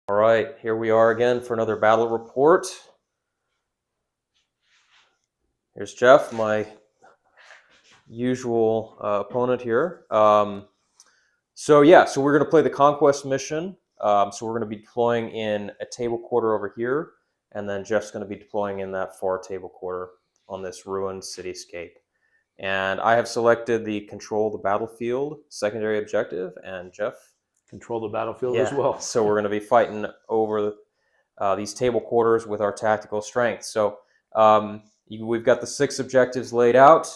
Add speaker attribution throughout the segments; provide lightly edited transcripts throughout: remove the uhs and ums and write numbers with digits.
Speaker 1: All right, here we are again for another battle report. Here's Jeff, my usual opponent here. So we're going to play the Conquest mission. So we're going to be deploying in a table quarter over here, and then Jeff's going to be deploying in that far table quarter on this ruined cityscape. And I have selected the control the battlefield secondary objective, and Jeff?
Speaker 2: Control the battlefield as well.
Speaker 1: So we're going to be fighting over these table quarters with our tactical strength. So we've got the 6 objectives laid out.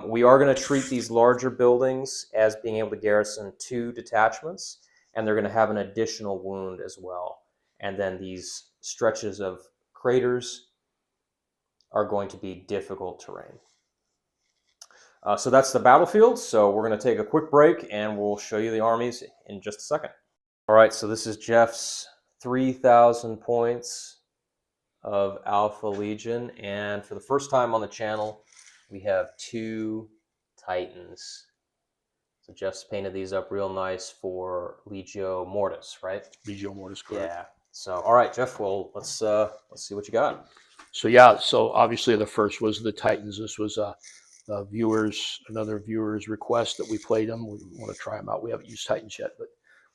Speaker 1: We are going to treat these larger buildings as being able to garrison 2 detachments, and they're going to have an additional wound as well. And then these stretches of craters are going to be difficult terrain. So that's the battlefield. So we're going to take a quick break, and we'll show you the armies in just a second. All right, so this is Jeff's 3,000 points of Alpha Legion, and for the first time on the channel, we have 2 Titans. So Jeff's painted these up real nice for Legio Mortis, right?
Speaker 2: Legio Mortis, correct.
Speaker 1: Yeah. So, all right, Jeff. Well, let's see what you got.
Speaker 2: So obviously the first was the Titans. This was another viewer's request that we played them. We want to try them out. We haven't used Titans yet, but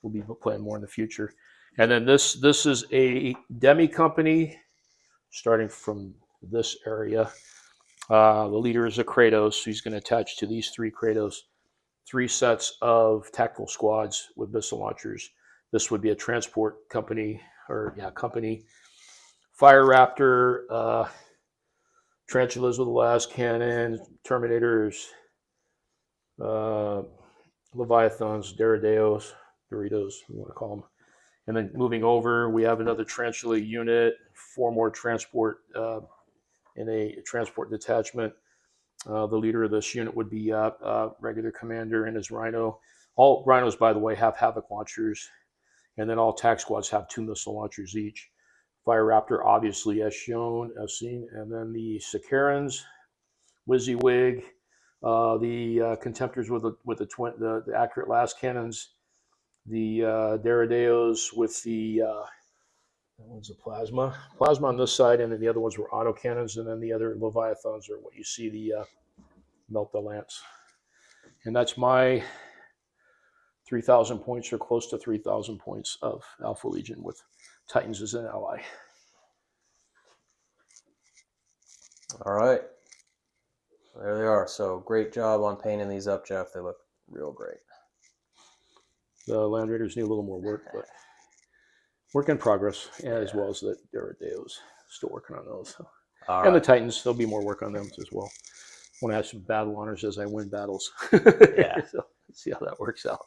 Speaker 2: we'll be playing more in the future. And then this is a demi company starting from this area. The leader is a Kratos. So he's going to attach to these 3 Kratos 3 sets of tactical squads with missile launchers. This would be a transport company, Fire Raptor, Tarantulas with the last cannon, Terminators, Leviathans, Doritos, you want to call them. And then moving over, we have another Tarantula unit, 4 more transport in a transport detachment. The leader of this unit would be regular commander and his Rhino. All Rhinos, by the way, have Havoc launchers, and then all tac squads have 2 missile launchers each. Fire Raptor, obviously, as shown, as seen, and then the Sicarans, WYSIWYG, the Contemptors with the accurate las cannons, the Doritos with the that one's a plasma on this side, and then the other ones were autocannons, and then the other Leviathans are what you see, the melt the lance. And that's my 3,000 points, or close to 3,000 points of Alpha Legion with Titans as an ally.
Speaker 1: All right. There they are. So great job on painting these up, Jeff. They look real great.
Speaker 2: The Land Raiders need a little more work, but work in progress, as well as the Doritos. Still working on those. So. And the Titans, there'll be more work on them as well. I want to have some battle honors as I win battles.
Speaker 1: Yeah.
Speaker 2: So let's see how that works out.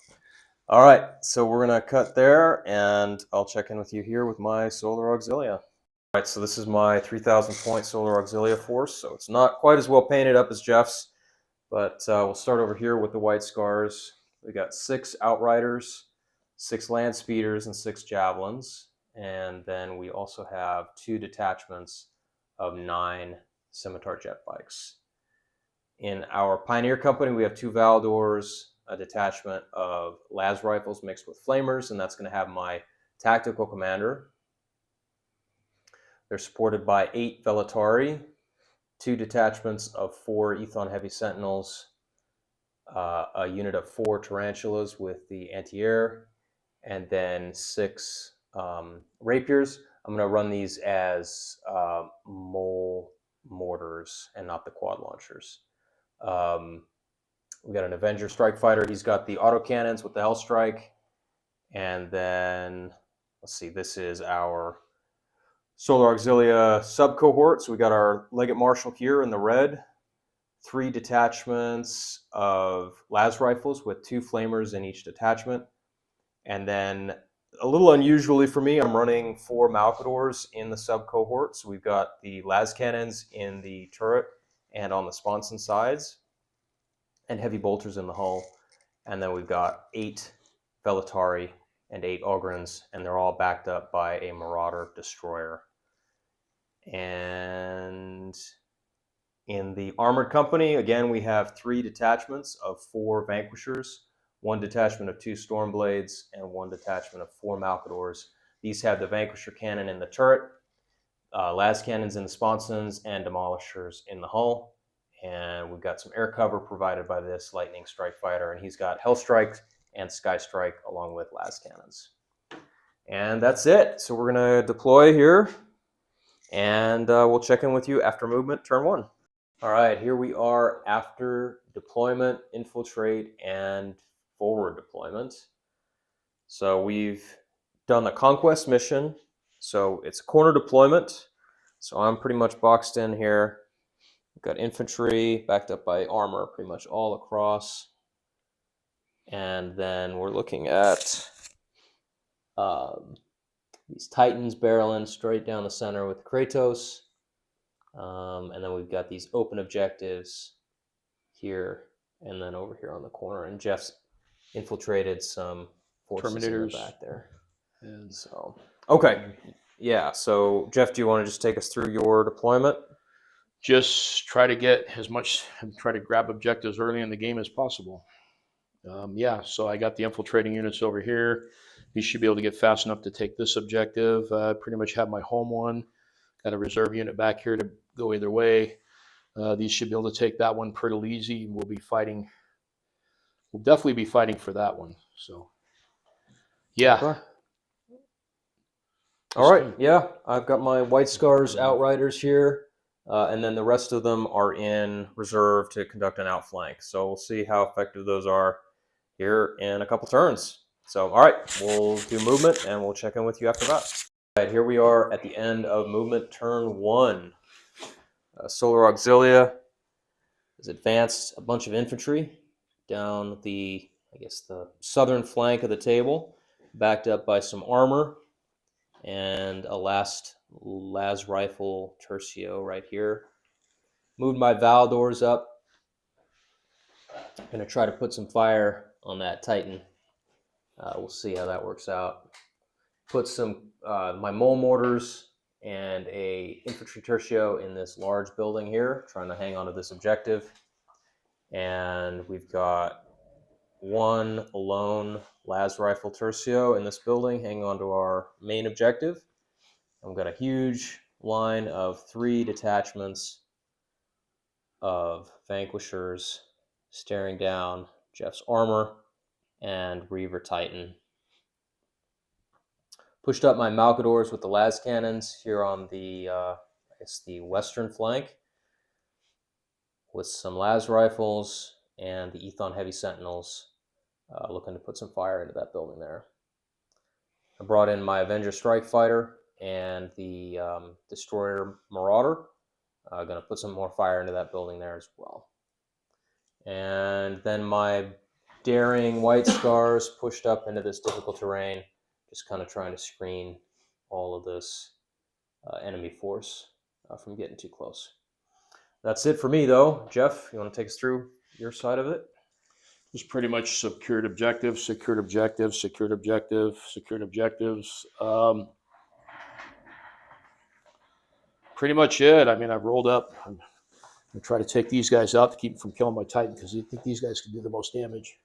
Speaker 1: All right, so we're going to cut there, and I'll check in with you here with my Solar Auxilia. All right, so this is my 3,000 point Solar Auxilia force, so it's not quite as well painted up as Jeff's, but we'll start over here with the white scars. We got 6 Outriders, 6 Land Speeders, and 6 Javelins, and then we also have 2 detachments of 9 Scimitar jet bikes. In our Pioneer Company, we have 2 Valdors, a detachment of las rifles mixed with flamers, and that's going to have my tactical commander. They're supported by 8 Velatari, 2 detachments of 4 Ethon Heavy Sentinels, a unit of 4 Tarantulas with the anti-air, and then 6 Rapiers. I'm going to run these as mole mortars and not the quad launchers. We got an Avenger Strike Fighter. He's got the autocannons with the Hellstrike. And then, let's see, this is our Solar Auxilia sub-cohort. So we got our Legate Marshal here in the red. 3 detachments of las rifles with 2 flamers in each detachment. And then, a little unusually for me, I'm running 4 Malcadors in the sub-cohort. So we've got the las cannons in the turret and on the sponson sides, and heavy bolters in the hull. And then we've got 8 Velatari and 8 Ogrins, and they're all backed up by a Marauder destroyer. And in the Armored Company, again, we have 3 detachments of 4 Vanquishers, 1 detachment of 2 Stormblades, and 1 detachment of 4 Malcadors. These have the Vanquisher cannon in the turret, las cannons in the sponsons, and demolishers in the hull. And we've got some air cover provided by this Lightning Strike fighter, and he's got Hellstrike and Sky Strike along with las cannons. And that's it. So we're going to deploy here, and we'll check in with you after movement, turn 1. All right, here we are after deployment, infiltrate, and forward deployment. So we've done the Conquest mission. So it's a corner deployment. So I'm pretty much boxed in here. We've got infantry backed up by armor pretty much all across. And then we're looking at these Titans barreling straight down the center with Kratos. And then we've got these open objectives here and then over here on the corner. And Jeff's infiltrated some forces in the back there. And so, okay. Yeah, so Jeff, do you want to just take us through your deployment?
Speaker 2: Just try to get try to grab objectives early in the game as possible. Yeah, so I got the infiltrating units over here. You should be able to get fast enough to take this objective. Pretty much have my home one. Got a reserve unit back here to go either way. These should be able to take that one pretty easy. We'll definitely be fighting for that one. So, yeah.
Speaker 1: Okay. All right, yeah, I've got my White Scars Outriders here, and then the rest of them are in reserve to conduct an outflank. So we'll see how effective those are here in a couple turns. So, all right, we'll do movement, and we'll check in with you after that. All right, here we are at the end of movement, turn 1. Solar Auxilia has advanced a bunch of infantry down the, I guess, the southern flank of the table, backed up by some armor and a las rifle tercio right here. Moved my Valdors up. Going to try to put some fire on that Titan. We'll see how that works out. Put some my mole mortars and a infantry tercio in this large building here, trying to hang on to this objective. And we've got one lone las rifle tercio in this building, hanging on to our main objective. I've got a huge line of 3 detachments of Vanquishers staring down Jeff's armor and Reaver Titan. Pushed up my Malcadors with the las cannons here on the, I guess the western flank, with some las rifles and the Ethon Heavy Sentinels looking to put some fire into that building there. I brought in my Avenger Strike Fighter and the Destroyer Marauder. Going to put some more fire into that building there as well. And then my daring White Scars pushed up into this difficult terrain, just kind of trying to screen all of this enemy force from getting too close. That's it for me, though. Jeff, you want to take us through your side of it?
Speaker 2: It's pretty much secured objectives, secured objectives, secured objective, secured objectives. Pretty much it. I mean, I've rolled up. I'm going to try to take these guys out to keep them from killing my Titan, because I think these guys can do the most damage.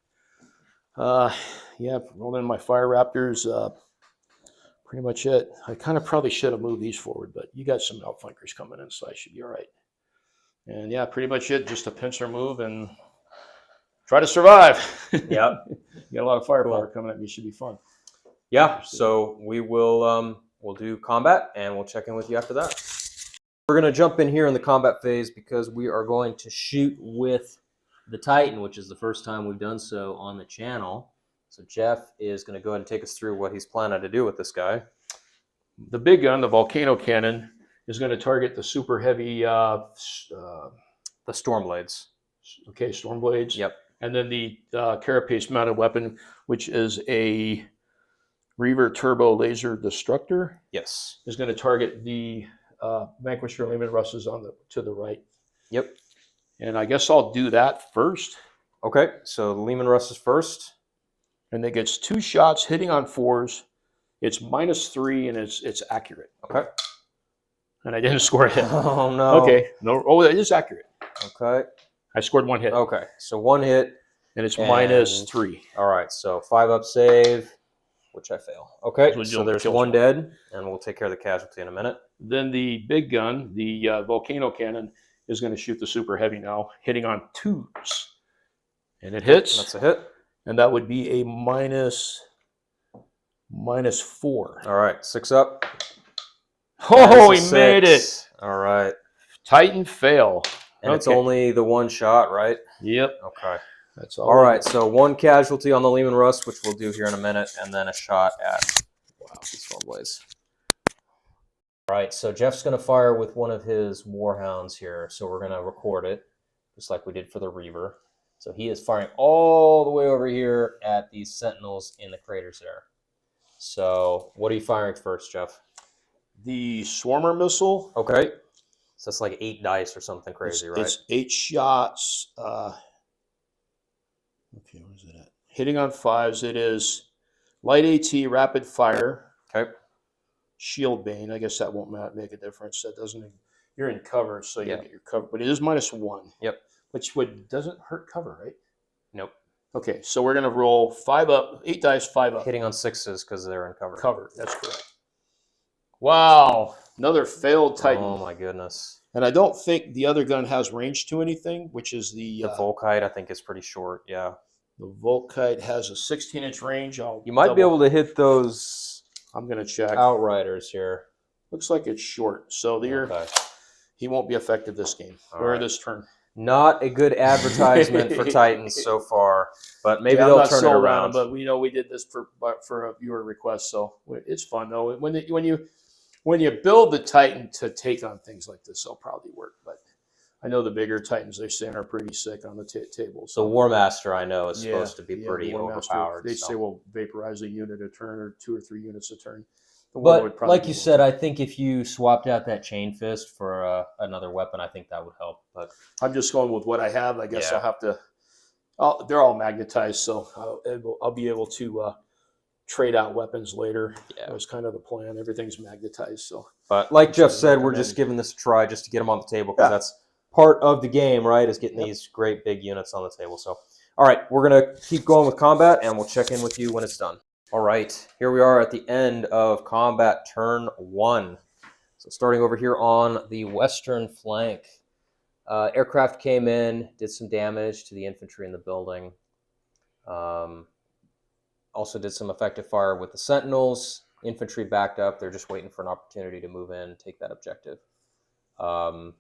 Speaker 2: Yeah, rolling in my Fire Raptors. Pretty much it. I kind of probably should have moved these forward, but you got some outflankers coming in, so I should be all right. And yeah, pretty much it. Just a pincer move and try to survive.
Speaker 1: Yep.
Speaker 2: You got a lot of firepower coming at me. Should be fun.
Speaker 1: Yeah, so we will we'll do combat, and we'll check in with you after that. We're going to jump in here in the combat phase because we are going to shoot with the Titan, which is the first time we've done so on the channel. So Jeff is going to go ahead and take us through what he's planning to do with this guy.
Speaker 2: The big gun, the volcano cannon, is going to target the super heavy...
Speaker 1: the Stormblades.
Speaker 2: Okay, Stormblades.
Speaker 1: Yep.
Speaker 2: And then the carapace mounted weapon, which is a Reaver Turbo Laser Destructor.
Speaker 1: Yes.
Speaker 2: Is going to target the Vanquisher Lehman Russes to the right.
Speaker 1: Yep.
Speaker 2: And I guess I'll do that first.
Speaker 1: Okay, so the Lehman Russ is first.
Speaker 2: And it gets 2 shots hitting on 4s. It's -3 and it's accurate.
Speaker 1: Okay.
Speaker 2: And I didn't score a hit.
Speaker 1: Oh no.
Speaker 2: Okay. No. Oh, it is accurate.
Speaker 1: Okay.
Speaker 2: I scored 1 hit.
Speaker 1: Okay, so 1 hit.
Speaker 2: And it's -3.
Speaker 1: All right, so 5-up save. which I fail. Okay,
Speaker 2: So
Speaker 1: so there's
Speaker 2: kills
Speaker 1: one dead, and we'll take care of the casualty in a minute.
Speaker 2: Then the big gun, the volcano cannon, is going to shoot the super heavy now, hitting on 2s. And it hits.
Speaker 1: That's a hit.
Speaker 2: And that would be a -4.
Speaker 1: All right, 6 up.
Speaker 2: Oh, he made it.
Speaker 1: All right.
Speaker 2: Titan fail.
Speaker 1: And it's only the one shot, right?
Speaker 2: Yep.
Speaker 1: Okay.
Speaker 2: That's
Speaker 1: all right, so one casualty on the Lehman Russ, which we'll do here in a minute, and then a shot at these Stormblaze. All right, so Jeff's going to fire with one of his Warhounds here, so we're going to record it, just like we did for the Reaver. So he is firing all the way over here at these Sentinels in the craters there. So what are you firing first, Jeff?
Speaker 2: The Swarmer missile.
Speaker 1: Okay. So that's like 8 dice or something crazy, right?
Speaker 2: It's 8 shots. Okay, where's it at? Hitting on 5s. It is light AT, rapid fire.
Speaker 1: Okay.
Speaker 2: Shield Bane. I guess that won't make a difference. That doesn't. You're in cover, so you
Speaker 1: Yeah.
Speaker 2: get your cover. But it is -1.
Speaker 1: Yep.
Speaker 2: Which doesn't hurt cover, right?
Speaker 1: Nope.
Speaker 2: Okay, so we're gonna roll 5 up, 8 dice, 5 up.
Speaker 1: Hitting on 6s because they're in cover.
Speaker 2: Cover. That's correct. Wow, another failed Titan.
Speaker 1: Oh my goodness.
Speaker 2: And I don't think the other gun has range to anything, which is the
Speaker 1: Volkite, I think, is pretty short. Yeah.
Speaker 2: The Volkite has a 16-inch range.
Speaker 1: You might be able to hit those.
Speaker 2: I'm gonna check.
Speaker 1: Outriders here.
Speaker 2: Looks like it's short, so he won't be effective this game or this turn.
Speaker 1: Not a good advertisement for Titans so far, but maybe they'll turn it around.
Speaker 2: But we know we did this for a viewer request, so it's fun though. When you build the Titan to take on things like this, they'll probably work. But I know the bigger Titans they say are pretty sick on the table. So
Speaker 1: the Warmaster, I know, is supposed to be pretty overpowered.
Speaker 2: They say we'll vaporize a unit a turn or 2 or 3 units a turn.
Speaker 1: But like you said, I think if you swapped out that Chain Fist for another weapon, I think that would help. But
Speaker 2: I'm just going with what I have. I guess I'll have to. They're all magnetized, so I'll be able to trade out weapons later. Yeah, that was kind of the plan. Everything's magnetized, so.
Speaker 1: But like Jeff said, we're just giving this a try just to get them on the table because that's part of the game, right? Is getting these great big units on the table. So, all right, we're gonna keep going with combat, and we'll check in with you when it's done. All right, here we are at the end of combat turn 1. So starting over here on the western flank, aircraft came in, did some damage to the infantry in the building. Also did some effective fire with the Sentinels. Infantry backed up. They're just waiting for an opportunity to move in, take that objective. The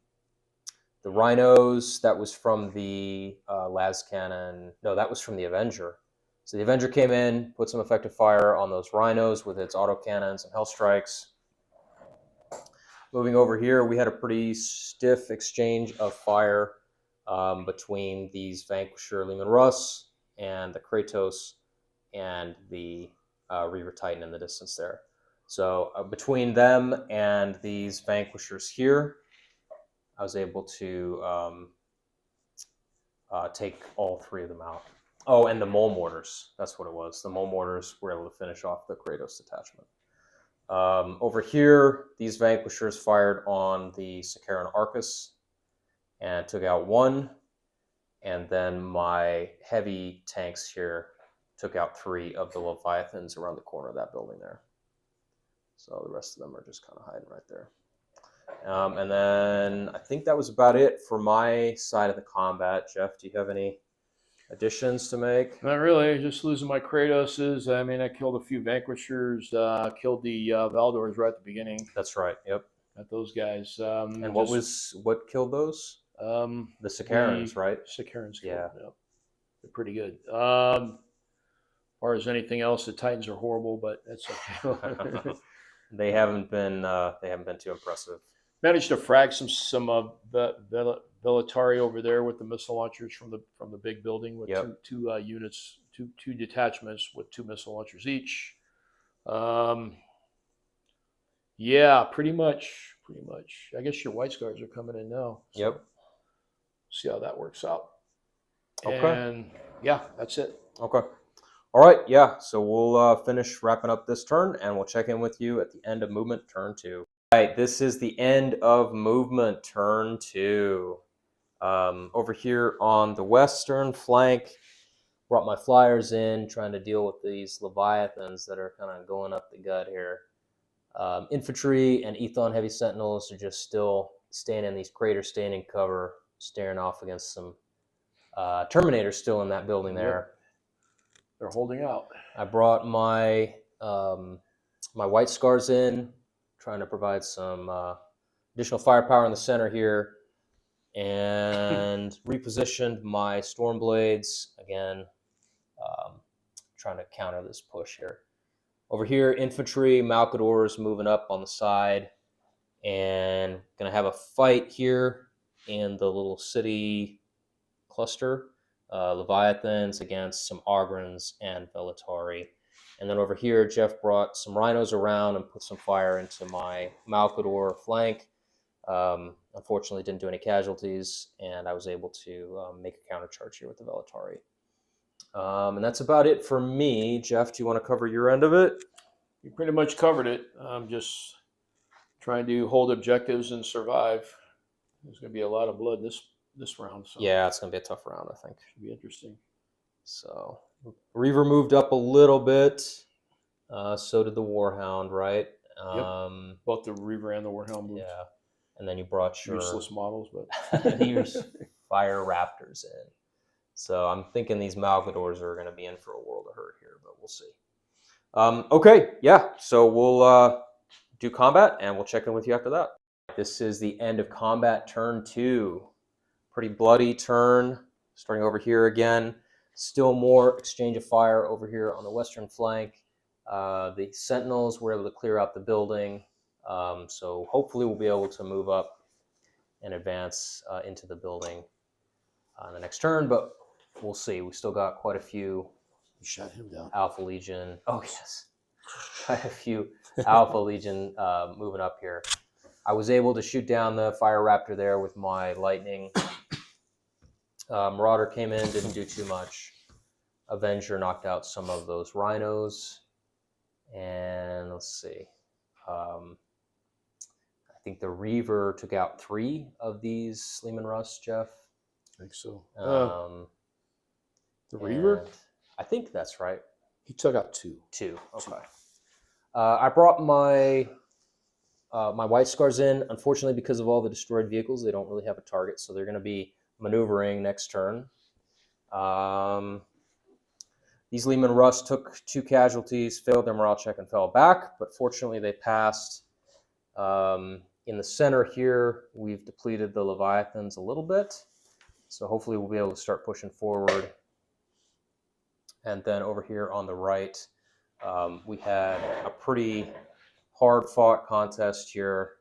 Speaker 1: Rhinos, that was from the las cannon. No, that was from the Avenger. So the Avenger came in, put some effective fire on those Rhinos with its autocannons and hell strikes. Moving over here, we had a pretty stiff exchange of fire between these Vanquisher Lehman Russ and the Kratos and the Reaver Titan in the distance there. So between them and these Vanquishers here, I was able to take all 3 of them out. Oh, and the Mole Mortars. That's what it was. The Mole Mortars were able to finish off the Kratos detachment. Over here, these Vanquishers fired on the Sakaran Arcus and took out 1. And then my heavy tanks here took out 3 of the Leviathans around the corner of that building there. So the rest of them are just kind of hiding right there. And then I think that was about it for my side of the combat. Jeff, do you have any additions to make?
Speaker 2: Not really. Just losing my Kratoses. I mean, I killed a few Vanquishers. Killed the Valdors right at the beginning.
Speaker 1: That's right. Yep.
Speaker 2: At those guys.
Speaker 1: And what killed those? The Sakarans, right?
Speaker 2: Sakarans.
Speaker 1: Yeah.
Speaker 2: Yep. They're pretty good. As far as anything else, the Titans are horrible, but that's okay.
Speaker 1: They haven't been too impressive.
Speaker 2: Managed to frag some Velatari over there with the missile launchers from the big building with two units, two detachments with 2 missile launchers each. Yeah, pretty much. I guess your White Scars are coming in now. So
Speaker 1: yep.
Speaker 2: See how that works out.
Speaker 1: Okay.
Speaker 2: And yeah, that's it.
Speaker 1: Okay. All right. Yeah. So we'll finish wrapping up this turn, and we'll check in with you at the end of movement turn 2. All right. This is the end of movement turn 2. Over here on the western flank, brought my flyers in, trying to deal with these Leviathans that are kind of going up the gut here. Infantry and Ethon heavy sentinels are just still staying in these craters, staying in cover, staring off against some Terminators still in that building there.
Speaker 2: Yep. They're holding out.
Speaker 1: I brought my my White Scars in, trying to provide some additional firepower in the center here, and repositioned my Stormblades again, trying to counter this push here. Over here, infantry, Malcadors moving up on the side, and gonna have a fight here in the little city cluster. Leviathans against some Ogrins and Velatari. And then over here, Jeff brought some Rhinos around and put some fire into my Malcador flank. Unfortunately, didn't do any casualties, and I was able to make a countercharge here with the Velatari. And that's about it for me. Jeff, do you want to cover your end of it?
Speaker 2: You pretty much covered it. I'm just trying to hold objectives and survive. There's going to be a lot of blood this round. So
Speaker 1: yeah, it's going to be a tough round, I think.
Speaker 2: Should be interesting.
Speaker 1: So Reaver moved up a little bit. So did the Warhound, right?
Speaker 2: Yep. Both the Reaver and the Warhound moved.
Speaker 1: Yeah. And then you brought your
Speaker 2: useless models, but
Speaker 1: your Fire Raptors in. So I'm thinking these Malcadors are going to be in for a world of hurt here, but we'll see. Okay, yeah. So we'll do combat, and we'll check in with you after that. This is the end of combat, turn 2. Pretty bloody turn. Starting over here again. Still more exchange of fire over here on the western flank. The Sentinels were able to clear out the building. So hopefully we'll be able to move up and advance into the building on the next turn, but we'll see. We still got quite a few.
Speaker 2: You shot him down.
Speaker 1: Alpha Legion. Oh, yes. Quite a few Alpha Legion moving up here. I was able to shoot down the Fire Raptor there with my lightning. Marauder came in, didn't do too much. Avenger knocked out some of those Rhinos. And let's see. I think the Reaver took out 3 of these Leman Russ, Jeff.
Speaker 2: I think so.
Speaker 1: The
Speaker 2: Reaver?
Speaker 1: I think that's right.
Speaker 2: He took out 2.
Speaker 1: 2. Okay. I brought my my White Scars in. Unfortunately, because of all the destroyed vehicles, they don't really have a target, so they're going to be maneuvering next turn. These Leman Russ took 2 casualties, failed their morale check, and fell back, but fortunately they passed. In the center here, we've depleted the Leviathans a little bit, so hopefully we'll be able to start pushing forward. And then over here on the right, we had a pretty hard-fought contest here.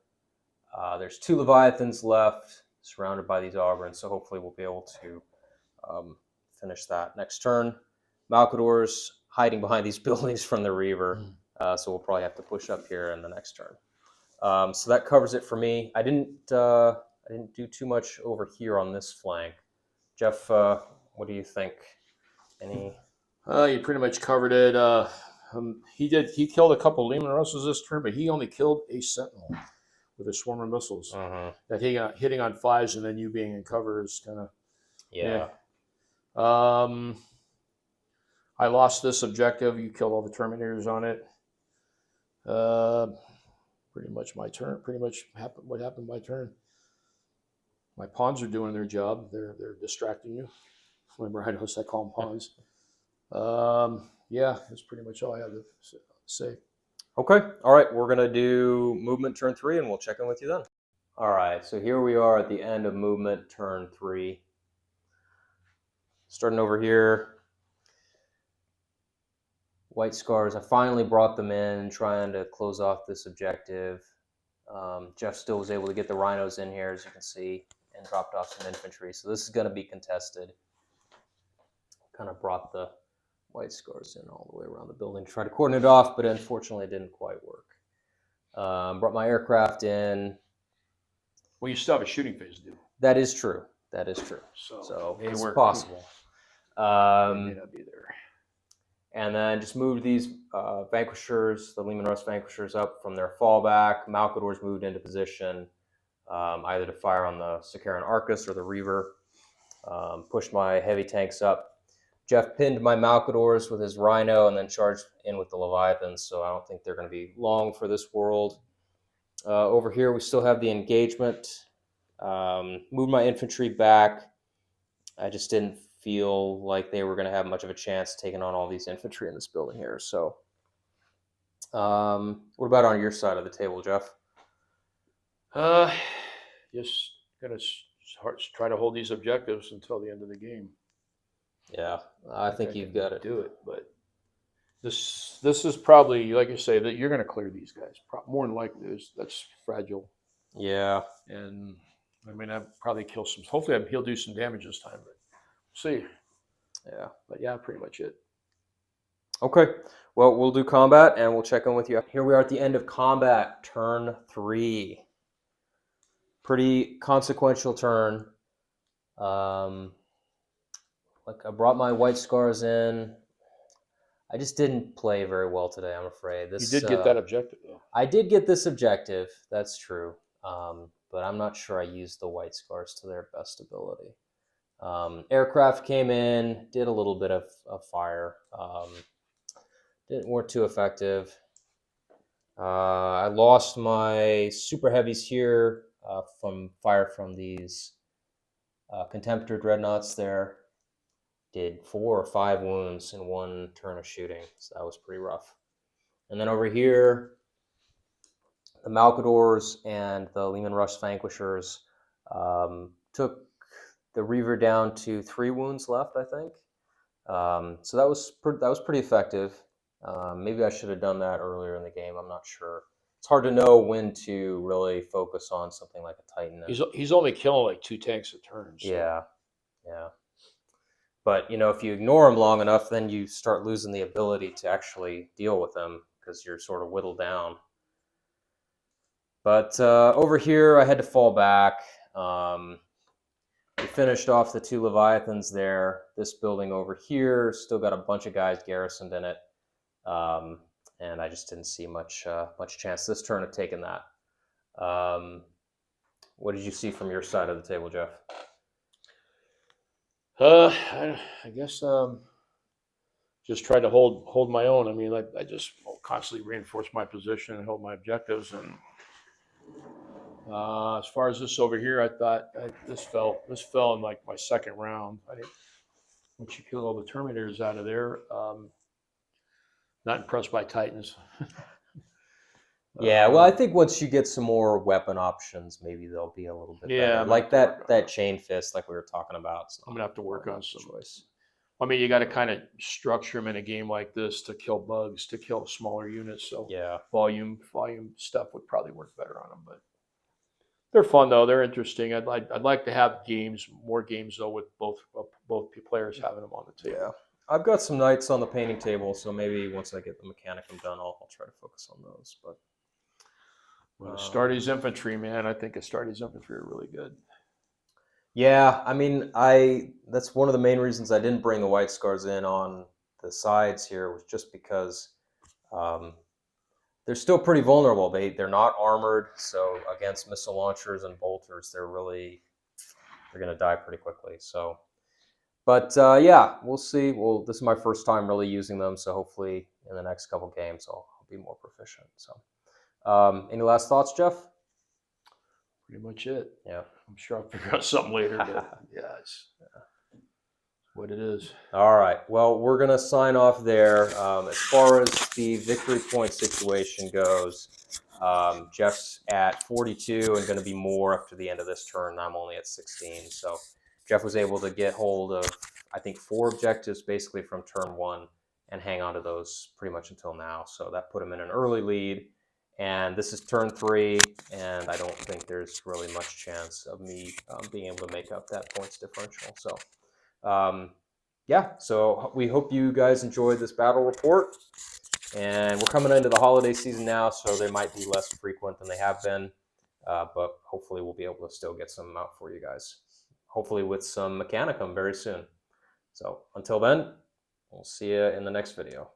Speaker 1: There's 2 Leviathans left, surrounded by these Ogrins, so hopefully we'll be able to finish that next turn. Malcadors hiding behind these buildings from the Reaver, so we'll probably have to push up here in the next turn. So that covers it for me. I didn't do too much over here on this flank. Jeff, what do you think? Any?
Speaker 2: You pretty much covered it. He killed a couple Leman Russes this turn, but he only killed a Sentinel with a swarm of missiles. That hitting on 5s and then you being in cover is kind of
Speaker 1: yeah.
Speaker 2: I lost this objective. You killed all the Terminators on it. Pretty much my turn. Pretty much what happened my turn. My pawns are doing their job. They're distracting you. Remember, I call them pawns. Yeah, that's pretty much all I have to say.
Speaker 1: Okay. All right. We're going to do movement turn 3, and we'll check in with you then. All right. So here we are at the end of movement turn 3. Starting over here. White Scars, I finally brought them in, trying to close off this objective. Jeff still was able to get the Rhinos in here, as you can see, and dropped off some infantry. So this is going to be contested. Kind of brought the White Scars in all the way around the building to try to cordon it off, but unfortunately it didn't quite work. Brought my aircraft in.
Speaker 2: Well, you still have a shooting phase to do.
Speaker 1: That is true. That is true. So it's possible.
Speaker 2: They may not be there.
Speaker 1: And then just moved these Vanquishers, the Leman Russ Vanquishers, up from their fallback. Malcadors moved into position, either to fire on the Sakaran Arcus or the Reaver. Pushed my heavy tanks up. Jeff pinned my Malcadors with his Rhino and then charged in with the Leviathans, so I don't think they're going to be long for this world. Over here, we still have the engagement. Moved my infantry back. I just didn't feel like they were going to have much of a chance taking on all these infantry in this building here. So, what about on your side of the table, Jeff?
Speaker 2: Just gonna try to hold these objectives until the end of the game.
Speaker 1: Yeah, I think you've got it.
Speaker 2: Do it, but this is probably, like you say, that you're going to clear these guys. More than likely, that's fragile.
Speaker 1: Yeah,
Speaker 2: and I mean, I'll probably kill some. Hopefully, he'll do some damage this time, but we'll see.
Speaker 1: Yeah,
Speaker 2: but yeah, pretty much it.
Speaker 1: Okay, well, we'll do combat and we'll check in with you. Here we are at the end of combat, turn 3. Pretty consequential turn. Like I brought my white scars in. I just didn't play very well today, I'm afraid.
Speaker 2: You did get that objective, though.
Speaker 1: I did get this objective, that's true. But I'm not sure I used the white scars to their best ability. Aircraft came in, did a little bit of fire. Weren't too effective. I lost my super heavies here from fire from these Contemptor dreadnoughts there. Did 4 or 5 wounds in one turn of shooting, so that was pretty rough. And then over here, the Malcadors and the Lehman Rush Vanquishers took the Reaver down to 3 wounds left, I think. So that was pretty effective. Maybe I should have done that earlier in the game. I'm not sure. It's hard to know when to really focus on something like a Titan.
Speaker 2: He's only killing like 2 tanks a turn. So.
Speaker 1: Yeah. But if you ignore them long enough, then you start losing the ability to actually deal with them because you're sort of whittled down. But over here, I had to fall back. We finished off the 2 Leviathans there. This building over here still got a bunch of guys garrisoned in it. And I just didn't see much chance this turn of taking that. What did you see from your side of the table, Jeff?
Speaker 2: I guess just tried to hold my own. I mean, I just constantly reinforce my position and hold my objectives. And as far as this over here, I thought this fell in like my second round. Once you kill all the Terminators out of there, not impressed by Titans.
Speaker 1: Yeah, well, I think once you get some more weapon options, maybe they'll be a little bit better. Like that chain fist, like we were talking about.
Speaker 2: I'm gonna have to work on some choice. I mean, you got to kind of structure them in a game like this to kill bugs, to kill smaller units. So
Speaker 1: yeah,
Speaker 2: volume stuff would probably work better on them. But they're fun though; they're interesting. I'd like to have more games though, with both players having them on the table.
Speaker 1: Yeah. I've got some knights on the painting table, so maybe once I get the Mechanicum done, I'll try to focus on those. But
Speaker 2: Astartes infantry, man, I think Astartes infantry are really good.
Speaker 1: Yeah, I mean, that's one of the main reasons I didn't bring the white scars in on the sides here, was just because they're still pretty vulnerable. They're not armored, so against missile launchers and bolters, they're going to die pretty quickly. So. But yeah, we'll see. Well, this is my first time really using them, so hopefully in the next couple games I'll be more proficient. So, any last thoughts, Jeff?
Speaker 2: Pretty much it.
Speaker 1: Yeah,
Speaker 2: I'm sure I'll figure out something later. But yeah, it's what it is.
Speaker 1: All right. Well, we're gonna sign off there. As far as the victory point situation goes, Jeff's at 42 and going to be more after the end of this turn. I'm only at 16, so. Jeff was able to get hold of, I think, 4 objectives basically from turn 1 and hang on to those pretty much until now. So that put him in an early lead. And this is turn 3, and I don't think there's really much chance of me being able to make up that points differential. So, yeah, so we hope you guys enjoyed this battle report. And we're coming into the holiday season now, so they might be less frequent than they have been. But hopefully we'll be able to still get some out for you guys. Hopefully with some Mechanicum very soon. So until then, we'll see you in the next video.